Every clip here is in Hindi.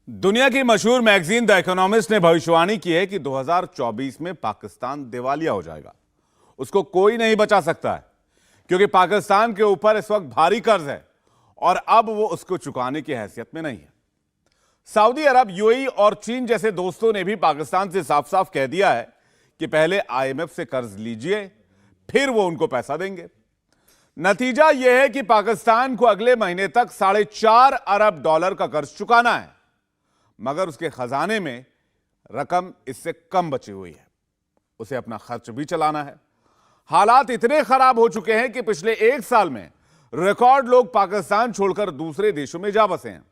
दुनिया की मशहूर मैगजीन द इकोनॉमिस्ट ने भविष्यवाणी की है कि 2024 में पाकिस्तान दिवालिया हो जाएगा। उसको कोई नहीं बचा सकता है क्योंकि पाकिस्तान के ऊपर इस वक्त भारी कर्ज है और अब वो उसको चुकाने की हैसियत में नहीं है। सऊदी अरब, यूएई और चीन जैसे दोस्तों ने भी पाकिस्तान से साफ साफ कह दिया है कि पहले आईएमएफ से कर्ज लीजिए, फिर वो उनको पैसा देंगे। नतीजा यह है कि पाकिस्तान को अगले महीने तक $4.5 अरब का कर्ज चुकाना है, मगर उसके खजाने में रकम इससे कम बची हुई है। उसे अपना खर्च भी चलाना है। हालात इतने खराब हो चुके हैं कि पिछले 1 साल में रिकॉर्ड लोग पाकिस्तान छोड़कर दूसरे देशों में जा बसे हैं।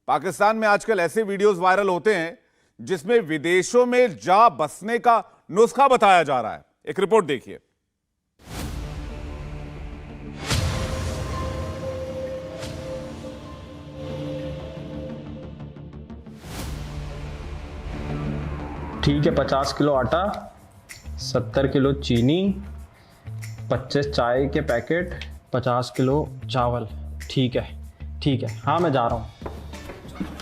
पाकिस्तान में आजकल ऐसे वीडियोस वायरल होते हैं जिसमें विदेशों में जा बसने का नुस्खा बताया जा रहा है। एक रिपोर्ट देखिए। ठीक है, 50 किलो आटा, 70 किलो चीनी, 25 चाय के पैकेट, 50 किलो चावल। ठीक है, हाँ मैं जा रहा हूँ।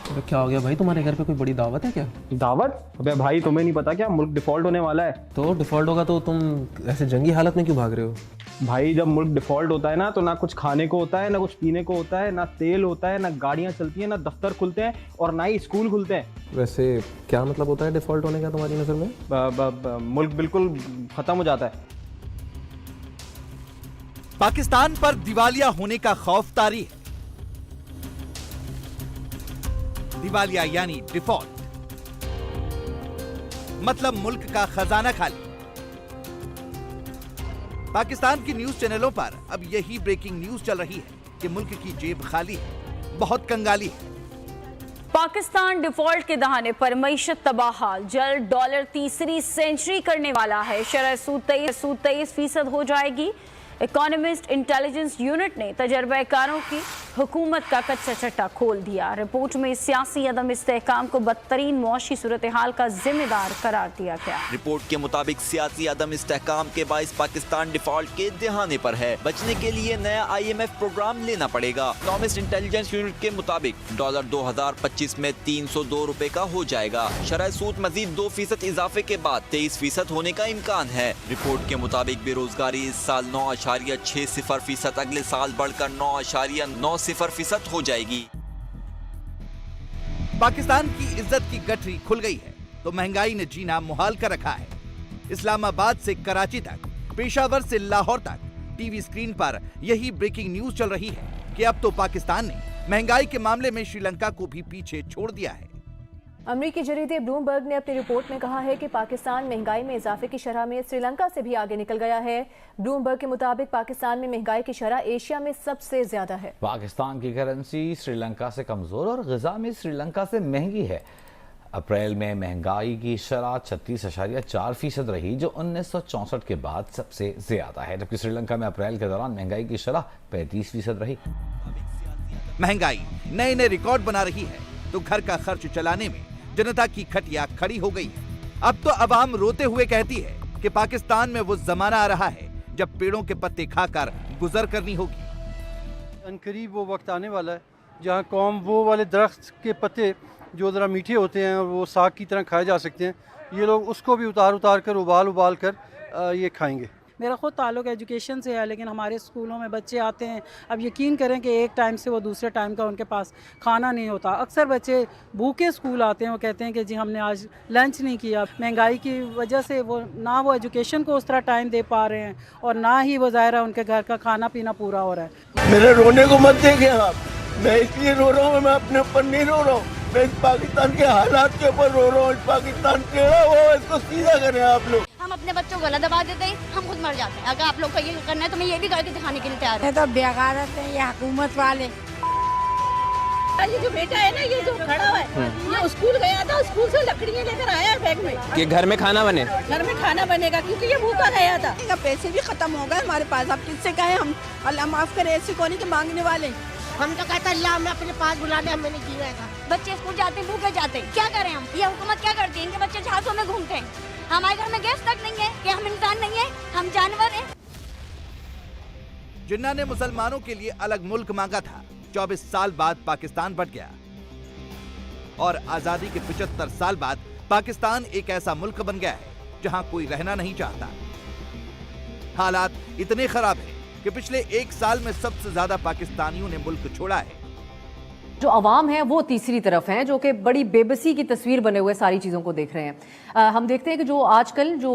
तो क्या हो गया भाई, तुम्हारे घर पे कोई बड़ी दावत है क्या? दावत? अबे भाई तुम्हें नहीं पता क्या मुल्क डिफॉल्ट होने वाला है? तो डिफॉल्ट होगा तो तुम ऐसे जंगी हालत में क्यों भाग रहे हो? भाई जब मुल्क डिफॉल्ट होता है ना तो ना कुछ खाने को होता है, ना कुछ पीने को होता है, ना तेल होता है, ना गाड़ियाँ चलती हैं, ना दफ्तर खुलते हैं और ना ही स्कूल खुलते हैं। वैसे क्या मतलब होता है डिफॉल्ट होने का तुम्हारी नज़र में? मुल्क बिल्कुल ख़त्म हो जाता है। पाकिस्तान पर दिवालिया होने का खौफ तारी है। दिवालिया यानी डिफॉल्ट, मतलब मुल्क का खजाना खाली। पाकिस्तान की न्यूज चैनलों पर अब यही ब्रेकिंग न्यूज चल रही है कि मुल्क की जेब खाली है, बहुत कंगाली है। पाकिस्तान डिफॉल्ट के दहाने पर मईशत तबाहाल, जल्द डॉलर तीसरी सेंचुरी करने वाला है। शरह सूद 23% हो जाएगी। इकोनॉमिस्ट इंटेलिजेंस यूनिट ने तजर्बाकारों की हुकूमत का कच्चा चट्टा खोल दिया। रिपोर्ट में सियासी अदम इस्तेहकाम को बदतरीन मुआशी सूरत हाल का जिम्मेदार करार दिया गया। रिपोर्ट के मुताबिक सियासी अदम इस्तेहकाम के बाइस पाकिस्तान डिफॉल्ट के दिहाने पर है। बचने के लिए नया IMF प्रोग्राम लेना पड़ेगा। इकोनॉमिस्ट इंटेलिजेंस यूनिट के मुताबिक डॉलर 2025 में 302 रुपए का हो जाएगा। शरह सूद मजीद 2% इजाफे के बाद 23% होने का इम्कान है। रिपोर्ट के मुताबिक बेरोजगारी इस साल 9.60%, अगले साल बढ़कर 9.90% हो जाएगी। पाकिस्तान की इज्जत की गठरी खुल गई है तो महंगाई ने जीना मुहाल कर रखा है। इस्लामाबाद से कराची तक, पेशावर से लाहौर तक टीवी स्क्रीन पर यही ब्रेकिंग न्यूज चल रही है कि अब तो पाकिस्तान ने महंगाई के मामले में श्रीलंका को भी पीछे छोड़ दिया है। अमेरिकी जरीदे ब्लूमबर्ग ने अपनी रिपोर्ट में कहा है कि पाकिस्तान महंगाई में इजाफे की शरह में श्रीलंका से भी आगे निकल गया है। ब्लूमबर्ग के मुताबिक पाकिस्तान में महंगाई की शरह एशिया में सबसे ज्यादा है। पाकिस्तान की करेंसी श्रीलंका से कमजोर और ग़िज़ा में श्रीलंका से महंगी है। अप्रैल में महंगाई की शरह 36.4% रही, जो 1964 के बाद सबसे ज्यादा है, जबकि श्रीलंका में अप्रैल के दौरान महंगाई की शरह 35% रही। महंगाई नए नए रिकॉर्ड बना रही है तो घर का खर्च चलाने में जनता की खटिया खड़ी हो गई है। अब तो अवाम रोते हुए कहती है कि पाकिस्तान में वो जमाना आ रहा है जब पेड़ों के पत्ते खाकर गुजर करनी होगी। अनकरीब वो वक्त आने वाला है जहाँ कौम वो वाले दरख्त के पत्ते जो ज़रा मीठे होते हैं और वो साग की तरह खाए जा सकते हैं, ये लोग उसको भी उतार कर उबाल कर ये खाएंगे। मेरा ख़ुद ताल्लुक़ एजुकेशन से है, लेकिन हमारे स्कूलों में बच्चे आते हैं, अब यकीन करें कि एक टाइम से वो दूसरे टाइम का उनके पास खाना नहीं होता। अक्सर बच्चे भूखे स्कूल आते हैं, वो कहते हैं कि जी हमने आज लंच नहीं किया। महंगाई की वजह से वो ना वो एजुकेशन को उस तरह टाइम दे पा रहे हैं और ना ही वो ज़ाहिर है उनके घर का खाना पीना पूरा हो रहा है। मेरे रोने को मत देखिए आप, मैं इसलिए रो रहा हूँ, मैं अपने ऊपर नहीं रो रहा हूँ, मैं इस पाकिस्तान के हालात के ऊपर रो रहा हूँ। पाकिस्तान टेढ़ा हो, इसको सीधा करें आप लोग। हम अपने बच्चों को गला दबा देते हैं, हम खुद मर जाते हैं। अगर आप लोग को ये करना है तो मैं ये भी करके दिखाने के लिए तैयार हूं। तो बेगारत है ये हुकूमत वाले। ये जो बेटा है ना, ये जो खड़ा हुआ है, ये स्कूल गया था, स्कूल से लकड़ियाँ लेकर आया है बैग में कि घर में खाना बने। घर में खाना बनेगा क्योंकि ये भूखा गया था। पैसे भी खत्म हो गए हमारे पास, अब किससे कहें हम? अल्लाह माफ करे, ऐसे कोने के मांगने वाले। हम तो कहते अल्लाह हमें अपने पास बुला ले, हमें नहीं जीना था। बच्चे स्कूल जाते हैं, भूखे जाते हैं, क्या करें हम? ये हुकूमत क्या करती है? इनके बच्चे जहाज़ों में घूमते हैं, हमारे घर में गैस तक नहीं है कि हम इंसान नहीं है, हम जानवर हैं। जिन्ना ने मुसलमानों के लिए अलग मुल्क मांगा था, 24 साल बाद पाकिस्तान बट गया। और आजादी के 75 साल बाद पाकिस्तान एक ऐसा मुल्क बन गया है जहां कोई रहना नहीं चाहता। हालात इतने खराब हैं कि पिछले 1 साल में सबसे ज्यादा पाकिस्तानियों ने मुल्क छोड़ा है। जो अवाम है वो तीसरी तरफ हैं, जो कि बड़ी बेबसी की तस्वीर बने हुए सारी चीज़ों को देख रहे हैं। हम देखते हैं कि जो आजकल जो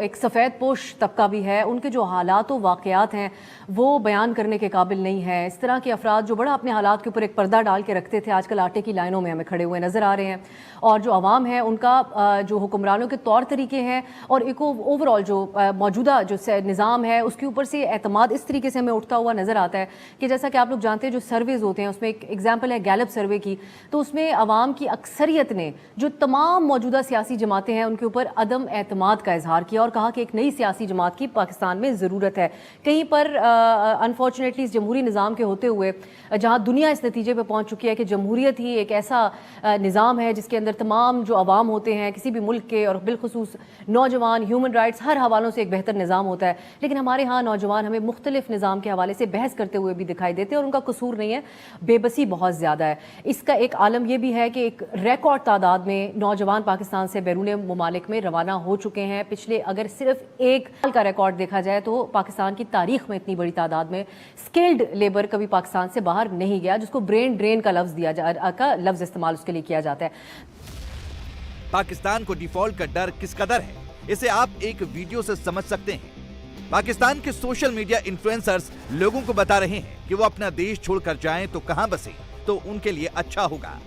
एक सफ़ेद पोश तबका भी है, उनके जो हालात व वाक़यात हैं वो बयान करने के काबिल नहीं है। इस तरह के अफराद जो बड़ा अपने हालात के ऊपर एक पर्दा डाल के रखते थे, आजकल आटे की लाइनों में हमें खड़े हुए नज़र आ रहे हैं। और जो अवाम है उनका जो हुक्मरानों के तौर तरीके हैं और एक ओवरऑल जो मौजूदा जो निज़ाम है उसके ऊपर से एतमाद इस तरीके से हमें उठता हुआ नज़र आता है कि जैसा कि आप लोग जानते हैं जो सर्वेज होते हैं, उसमें एक एग्जाम्पल है गैलप सर्वे की, तो उसमें अवाम की अक्सरियत ने जो तमाम मौजूदा सियासी जमातें हैं उनके ऊपर अदम एतमाद का इजहार किया और कहा कि एक नई सियासी जमात की पाकिस्तान में ज़रूरत है। कहीं पर अनफॉर्चुनेटली इस जमहूरी निज़ाम के होते हुए जहाँ दुनिया इस नतीजे पर पहुँच चुकी है कि जमहूरियत ही एक ऐसा निज़ाम है जिसके अंदर तमाम जो अवाम होते हैं किसी भी मुल्क के और बिलखुसूस नौजवान, ह्यूमन राइट्स, हर हवालों से एक बेहतर निज़ाम होता है। लेकिन हमारे यहाँ नौजवान हमें मुख्तलिफ निज़ाम के हवाले से बहस करते हुए भी दिखाई देते हैं और उनका कसूर नहीं है, बेबसी बहुत ज़्यादा है। इसका एक आलम यह भी है कि एक रिकॉर्ड तादाद में नौजवान पाकिस्तान से बैरून मुमालिक में रवाना हो चुके हैं। पिछले अगर सिर्फ 1 साल का रिकॉर्ड देखा जाए तो पाकिस्तान की तारीख में इतनी बड़ी तादाद में स्किल्ड लेबर कभी पाकिस्तान से बाहर नहीं गया, जिसको ब्रेन ड्रेन का लफ्ज़ इस्तेमाल उसके लिए किया जाता है। पाकिस्तान को डिफॉल्ट का डर किस कदर है, इसे आप एक वीडियो से समझ सकते हैं। पाकिस्तान के सोशल मीडिया इन्फ्लुएंसर्स लोगों को बता रहे हैं कि वो अपना देश छोड़कर जाएं तो कहां बसे तो उनके लिए अच्छा होगा।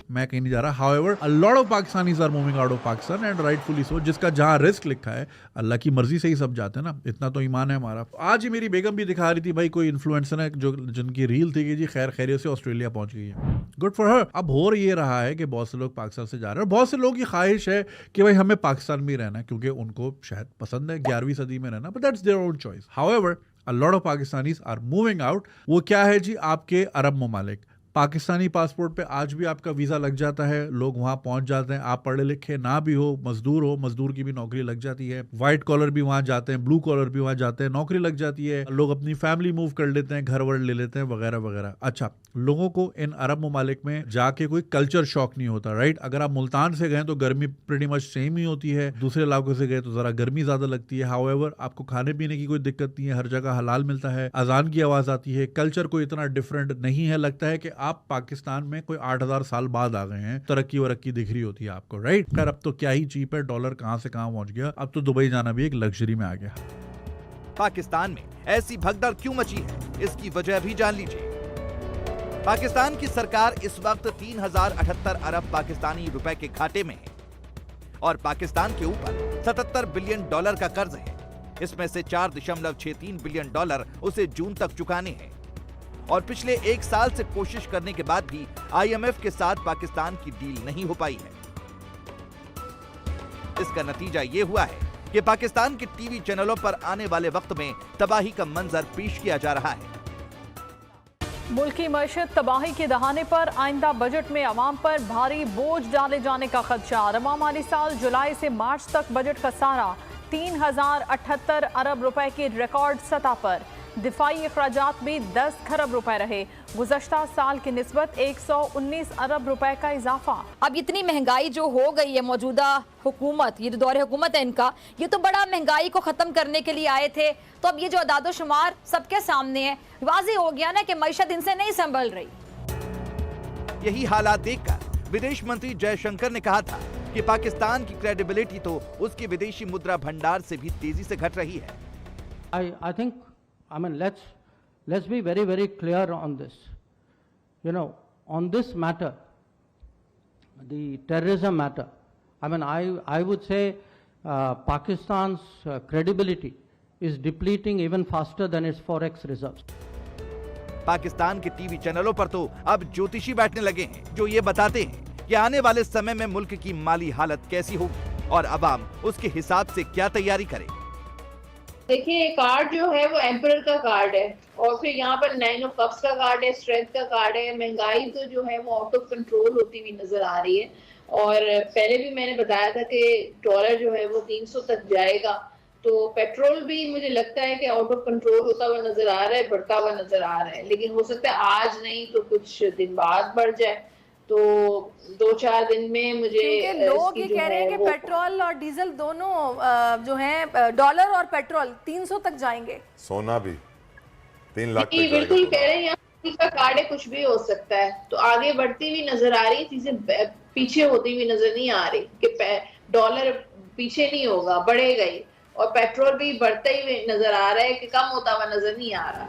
मैं कहीं नहीं जा रहा। However, a lot of Pakistanis are moving out of Pakistan and rightfully so। जिसका जहाँ रिस्क लिखा है, अल्लाह की मर्जी से ही सब जाते हैं ना, इतना तो ईमान है हमारा। आज ही मेरी बेगम भी दिखा रही थी भाई, कोई इन्फ्लुएंसर है जो जिनकी रील थी कि जी खैर खैरियत से ऑस्ट्रेलिया पहुंच गई है, गुड फॉर हर। अब हो ये रहा है कि बहुत से लोग पाकिस्तान से जा रहे हैं और बहुत से लोगों की ख्वाहिश है कि भाई हमें पाकिस्तान में रहना है क्योंकि उनको शायद पसंद है 11वीं सदी में रहना, but that's their own choice. However, a lot of Pakistanis are moving out। वो क्या है जी, आपके अरब ममालिक। पाकिस्तानी पासपोर्ट पे आज भी आपका वीज़ा लग जाता है, लोग वहाँ पहुँच जाते हैं। आप पढ़े लिखे ना भी हो, मजदूर की भी नौकरी लग जाती है। वाइट कॉलर भी वहाँ जाते हैं, ब्लू कॉलर भी वहाँ जाते हैं, नौकरी लग जाती है। लोग अपनी फैमिली मूव कर लेते हैं, घर वर ले लेते हैं वगैरह वगैरह। अच्छा, लोगों को इन अरब ममालिक में जाके कोई कल्चर शॉक नहीं होता, राइट। अगर आप मुल्तान से गए तो गर्मी प्रीटी मच सेम ही होती है, दूसरे इलाकों से गए तो ज़रा गर्मी ज़्यादा लगती है। हाउएवर, आपको खाने पीने की कोई दिक्कत नहीं है, हर जगह हलाल मिलता है, अजान की आवाज़ आती है, कल्चर कोई इतना डिफरेंट नहीं है। लगता है कि आप पाकिस्तान में कोई 8000 साल बाद आ गए हैं, तरक्की वरक्की दिख रही होती है आपको, राइट। खैर अब तो क्या ही चीप है, डॉलर कहां से कहां पहुंच गया, अब तो दुबई जाना भी एक लग्जरी में आ गया। पाकिस्तान में ऐसी भगदड़ क्यों मची है, इसकी वजह भी जान लीजिए। पाकिस्तान की सरकार इस वक्त 3078 अरब पाकिस्तानी रुपए के घाटे में है और पाकिस्तान के ऊपर 77 बिलियन डॉलर का कर्ज है। इसमें से 4.63 बिलियन डॉलर उसे जून तक चुकाने हैं और पिछले 1 साल से कोशिश करने के बाद भी IMF के साथ पाकिस्तान की डील नहीं हो पाई है। इसका नतीजा ये हुआ है कि पाकिस्तान के टीवी चैनलों पर आने वाले वक्त में तबाही का मंजर पेश किया जा रहा है। मुल्क की मईशत तबाही के दहाने पर आइंदा बजट में अवाम पर भारी बोझ डाले जाने का खदशा। रवा माली साल जुलाई से मार्च तक बजट का सारा 3078 अरब रुपए की रिकॉर्ड सतह पर। दिफाई अखराजात भी 10 खरब रुपए रहे। गुज़श्ता साल की निस्बत 119 अरब रुपए का इजाफा। अब इतनी महंगाई जो हो गई है, मौजूदा हुकूमत, ये दौरे हुकूमत है इनका, ये तो बड़ा महंगाई को ख़त्म करने के लिए आए थे, तो अब ये जो अदादो शुमार सबके सामने है, वाज़ेह हो गया ना कि मईशत इनसे नहीं संभल रही। यही हालात देखकर विदेश मंत्री जयशंकर ने कहा था कि पाकिस्तान की क्रेडिबिलिटी तो उसके विदेशी मुद्रा भंडार से भी तेजी से घट रही है। I think, I mean, let's be very, very clear on this. You know, on this matter, the terrorism matter, I mean, I would say Pakistan's credibility is depleting even faster than its forex reserves. Pakistan के टीवी चैनलों पर तो अब ज्योतिषी बैठने लगे हैं जो ये बताते हैं कि आने वाले समय में मुल्क की माली हालत कैसी होगी और अवाम उसके हिसाब से क्या तैयारी करे। देखिए, कार्ड जो है वो एम्परर का कार्ड है और फिर यहाँ पर 9 ऑफ कप्स का कार्ड है, स्ट्रेंथ का कार्ड है। महंगाई तो जो है वो आउट ऑफ कंट्रोल होती हुई नजर आ रही है और पहले भी मैंने बताया था कि डॉलर जो है वो 300 तक जाएगा, तो पेट्रोल भी मुझे लगता है कि आउट ऑफ कंट्रोल होता हुआ नजर आ रहा है, बढ़ता हुआ नजर आ रहा है। लेकिन हो सकता है आज नहीं तो कुछ दिन बाद बढ़ जाए। तो 2-4 दिन में मुझे क्योंकि लोग इसकी ये जो कह रहे हैं है कि वो- पेट्रोल और डीजल दोनों जो है डॉलर और पेट्रोल 300 तक जाएंगे। सोना भी 3 लाख तक जी जाएगा बिल्कुल सोना। कह रहे हैं, यहाँ का कार्ड है, कुछ भी हो सकता है। तो आगे बढ़ती हुई नजर आ रही चीजें, पीछे होती हुई नजर नहीं आ रही कि डॉलर पीछे नहीं होगा, बढ़ेगा ही, और पेट्रोल भी बढ़ता ही नजर आ रहा है कि कम होता हुआ नजर नहीं आ रहा।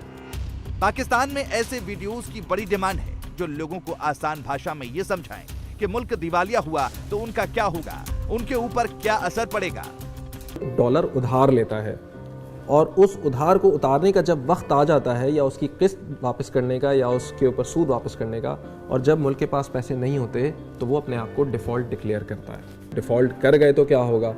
पाकिस्तान में ऐसे वीडियोस की बड़ी डिमांड है जो लोगों को आसान भाषा में ये समझाएं कि मुल्क दिवालिया हुआ तो उनका क्या होगा, उनके ऊपर क्या असर पड़ेगा। डॉलर उधार लेता है और उस उधार को उतारने का जब वक्त आ जाता है, या उसकी किस्त वापस करने का, या उसके ऊपर सूद वापस करने का, और जब मुल्क के पास पैसे नहीं होते तो वो अपने आप को डिफ़ॉल्ट डिक्लेयर करता है। डिफ़ॉल्ट कर गए तो क्या होगा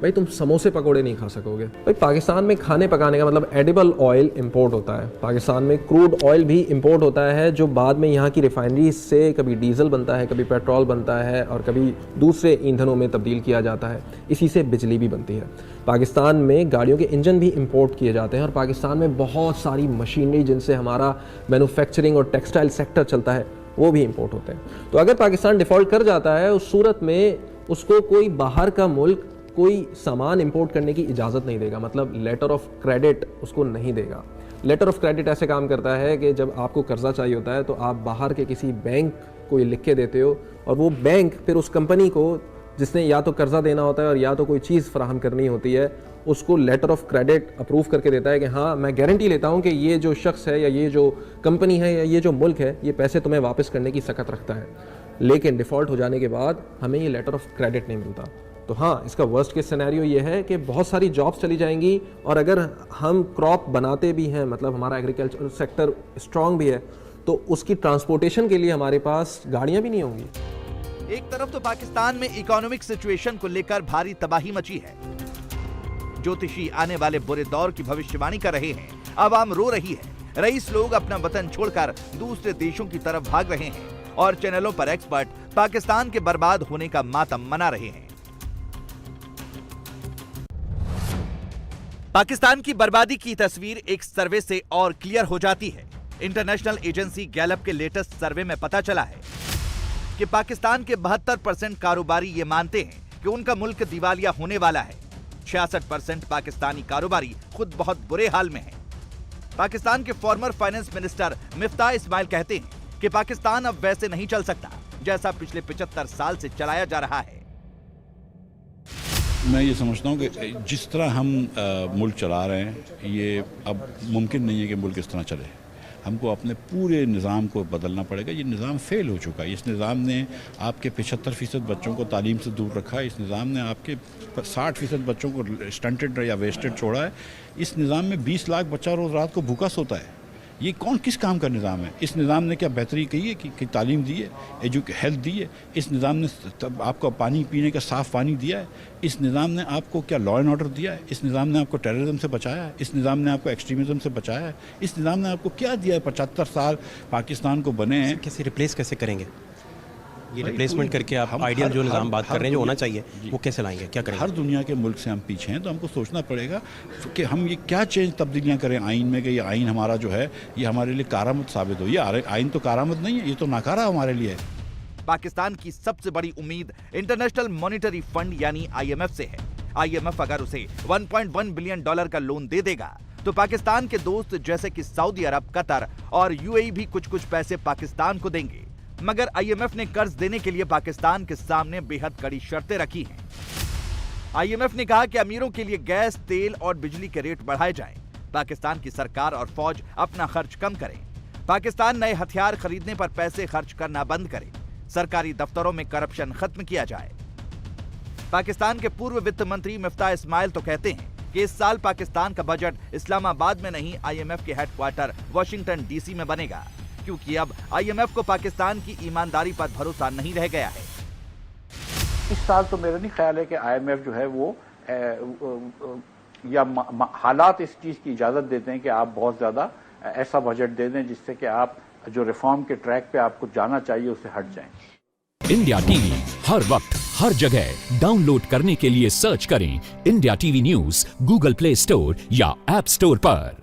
भाई, तुम समोसे पकोड़े नहीं खा सकोगे। भाई पाकिस्तान में खाने पकाने का मतलब एडिबल ऑयल इंपोर्ट होता है, पाकिस्तान में क्रूड ऑयल भी इंपोर्ट होता है, जो बाद में यहाँ की रिफाइनरी से कभी डीजल बनता है, कभी पेट्रोल बनता है, और कभी दूसरे ईंधनों में तब्दील किया जाता है। इसी से बिजली भी बनती है। पाकिस्तान में गाड़ियों के इंजन भी इंपोर्ट किए जाते हैं, और पाकिस्तान में बहुत सारी मशीनरी जिनसे हमारा मैन्युफैक्चरिंग और टेक्सटाइल सेक्टर चलता है वो भी इंपोर्ट होते हैं। तो अगर पाकिस्तान डिफ़ॉल्ट कर जाता है, उस सूरत में उसको कोई बाहर का मुल्क कोई सामान इंपोर्ट करने की इजाज़त नहीं देगा, मतलब लेटर ऑफ क्रेडिट उसको नहीं देगा। लेटर ऑफ क्रेडिट ऐसे काम करता है कि जब आपको कर्जा चाहिए होता है तो आप बाहर के किसी बैंक को ये लिख के देते हो, और वो बैंक फिर उस कंपनी को जिसने या तो कर्जा देना होता है और या तो कोई चीज़ फराहम करनी होती है, उसको लेटर ऑफ क्रेडिट अप्रूव करके देता है कि हाँ मैं गारंटी लेता हूँ कि ये जो शख्स है, या ये जो कंपनी है, या ये जो मुल्क है, ये पैसे तुम्हें वापस करने की सकत रखता है। लेकिन डिफ़ॉल्ट हो जाने के बाद हमें ये लेटर ऑफ क्रेडिट नहीं मिलता। तो हाँ, इसका वर्स्ट केस सिनेरियो ये है कि बहुत सारी जॉब्स चली जाएंगी, और अगर हम क्रॉप बनाते भी हैं, मतलब हमारा एग्रीकल्चर सेक्टर स्ट्रांग भी है, तो उसकी ट्रांसपोर्टेशन के लिए हमारे पास गाड़ियाँ भी नहीं होंगी। एक तरफ तो पाकिस्तान में इकोनॉमिक सिचुएशन को लेकर भारी तबाही मची है, ज्योतिषी आने वाले बुरे दौर की भविष्यवाणी कर रहे हैं, आवाम रो रही है, रईस लोग अपना वतन छोड़कर दूसरे देशों की तरफ भाग रहे हैं, और चैनलों पर एक्सपर्ट पाकिस्तान के बर्बाद होने का मातम मना रहे हैं। पाकिस्तान की बर्बादी की तस्वीर एक सर्वे से और क्लियर हो जाती है। इंटरनेशनल एजेंसी गैलप के लेटेस्ट सर्वे में पता चला है कि पाकिस्तान के 72% कारोबारी ये मानते हैं कि उनका मुल्क दिवालिया होने वाला है। 66% पाकिस्तानी कारोबारी खुद बहुत बुरे हाल में हैं। पाकिस्तान के former finance minister Miftah Ismail कहते हैं कि पाकिस्तान अब वैसे नहीं चल सकता जैसा पिछले 75 साल से चलाया जा रहा है। मैं ये समझता हूँ कि जिस तरह हम मुल्क चला रहे हैं, ये अब मुमकिन नहीं है कि मुल्क इस तरह चले। हमको अपने पूरे निज़ाम को बदलना पड़ेगा। ये निज़ाम फेल हो चुका है। इस निज़ाम ने आपके 75% बच्चों को तालीम से दूर रखा है। इस निज़ाम ने आपके 60% बच्चों को स्टंटेड या वेस्टेड छोड़ा है। इस निज़ाम में 20 लाख बच्चा रोज़ रात को भूखा सोता है। ये कौन किस काम का निज़ाम है? इस निज़ाम ने क्या बेहतरी की है कि तालीम दी है, हेल्थ दी है? इस निज़ाम ने आपको पानी पीने का साफ़ पानी दिया है? इस निज़ाम ने आपको क्या लॉ एंड ऑर्डर दिया है? इस निज़ाम ने आपको टेररिज्म से बचाया है? इस निज़ाम ने आपको एक्सट्रीमिज्म से बचाया है? इस निज़ाम ने आपको क्या दिया है? 75 साल पाकिस्तान को बने हैं। कैसे रिप्लेस कैसे करेंगे? ये रिप्लेसमेंट करके आप आइडियल जो निज़ाम बात कर रहे हैं, जो होना चाहिए, वो कैसे लाएंगे, क्या करेंगे? हर दुनिया के मुल्क से हम पीछे हैं, तो हमको सोचना पड़ेगा कि हम ये क्या चेंज तब्दीलियाँ करें आइन में, कि ये आइन हमारा जो है ये हमारे लिए कारामद साबित हो। ये आइन तो कारामद नहीं है, ये तो नाकारा हमारे लिए है। पाकिस्तान की सबसे बड़ी उम्मीद इंटरनेशनल मॉनिटरी फंड यानी IMF से है। IMF अगर उसे $1.1 बिलियन का लोन दे देगा तो पाकिस्तान के दोस्त जैसे कि सऊदी अरब, कतर और UAE भी कुछ कुछ पैसे पाकिस्तान को देंगे। मगर IMF ने कर्ज देने के लिए पाकिस्तान के सामने बेहद कड़ी शर्तें रखी हैं। IMF ने कहा कि अमीरों के लिए गैस, तेल और बिजली के रेट बढ़ाए जाएं। पाकिस्तान की सरकार और फौज अपना खर्च कम करें। पाकिस्तान नए हथियार खरीदने पर पैसे खर्च करना बंद करे। सरकारी दफ्तरों में करप्शन खत्म किया जाए। पाकिस्तान के पूर्व वित्त मंत्री मिफ्ताह इस्माइल तो कहते हैं कि इस साल पाकिस्तान का बजट इस्लामाबाद में नहीं, IMF के हेडक्वार्टर वाशिंगटन DC में बनेगा, क्योंकि अब IMF को पाकिस्तान की ईमानदारी पर भरोसा नहीं रह गया है। इस साल तो मेरा नहीं ख्याल है कि IMF जो है वो या हालात इस चीज की इजाजत देते हैं कि आप बहुत ज्यादा ऐसा बजट दे दें जिससे कि आप जो रिफॉर्म के ट्रैक पे आपको जाना चाहिए उससे हट जाएं। इंडिया टीवी हर वक्त हर जगह डाउनलोड करने के लिए सर्च करें India TV news Google play store या ऐप स्टोर पर।